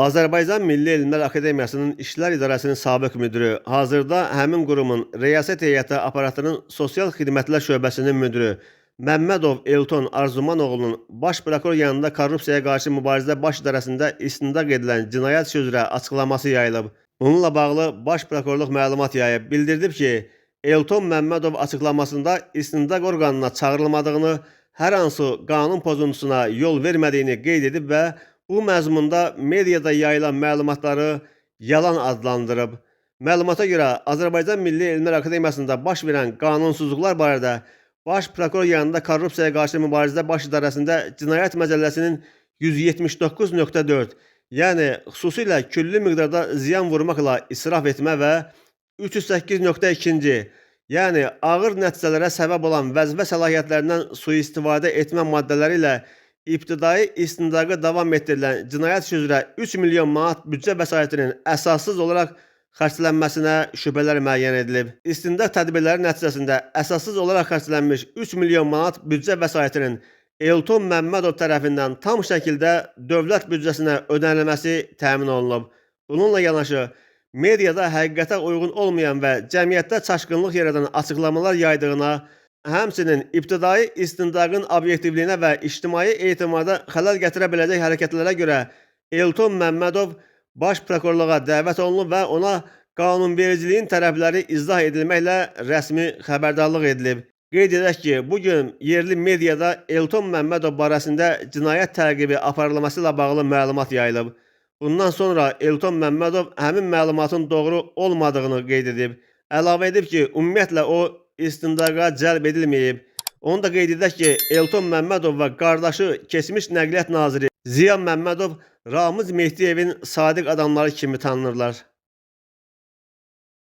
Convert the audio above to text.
Azərbaycan Milli Elmlər Akademiyasının İşlər İdarəsinin sabiq müdiri, hazırda həmin qurumun Rəyasət Heyəti aparatının Sosial Xidmətlər şöbəsinin müdiri Məmmədov Elton Arzuman oğlunun baş prokuror yanında korrupsiyaya qarşı mübarizə baş idarəsində istintaq edilən cinayət işi üzrə açıqlaması yayılıb. Bununla bağlı baş prokurorluq məlumat yayıb, bildirib ki, Elton Məmmədov açıqlamasında istintaq orqanına çağırılmadığını, hər hansı qanun pozuntusuna yol vermədiyini qeyd edib və bu məzmunda mediada yayılan məlumatları yalan adlandırıb. Məlumata görə Azərbaycan Milli Elmlər Akademiyasında baş verən qanunsuzluqlar barədə Baş prokuror yanında korrupsiyaya qarşı mübarizə baş idarəsində cinayət məcəlləsinin 179.4, yəni xüsusilə külli miqdarda ziyan vurmaqla israf etmə və 308.2, yəni ağır nəticələrə səbəb olan vəzifə səlahiyyətlərindən sui-istifadə etmə maddələri ilə ibtidai istintaqı davam etdirilən cinayət işi üzrə 3 milyon manat büdcə vəsaitinin əsassız olaraq xərclənməsinə şübhələr müəyyən edilib. İstintaq tədbirləri nəticəsində əsassız olaraq xərclənmiş 3 milyon manat büdcə vəsaitinin Elton Məmmədov tərəfindən tam şəkildə dövlət büdcəsinə ödənilməsi təmin olunub. Bununla yanaşı, mediada həqiqətə uyğun olmayan və cəmiyyətdə çaşqınlıq yaradan açıqlamalar yaydığına, həmçinin ibtidai istintaqın obyektivliyinə və ictimai etimada xələl gətirə biləcək hərəkətlərə görə Elton Məmmədov baş prokurorluğa dəvət olunub və ona qanunvericiliyin tərəfləri izah edilməklə rəsmi xəbərdarlıq edilib. Qeyd edək ki, bugün yerli mediada Elton Məmmədov barəsində cinayət təqibi aparılması ilə bağlı məlumat yayılıb. Bundan sonra Elton Məmmədov həmin məlumatın doğru olmadığını qeyd edib. Əlavə edib ki, ümumiyyətlə o istintaqa cəlb edilməyib. Onu da qeyd edək ki, Elton Məmmədov və qardaşı keçmiş Nəqliyyat Naziri Ziya Məmmədov Ramiz Mehdiyevin sadiq adamları kimi tanınırlar.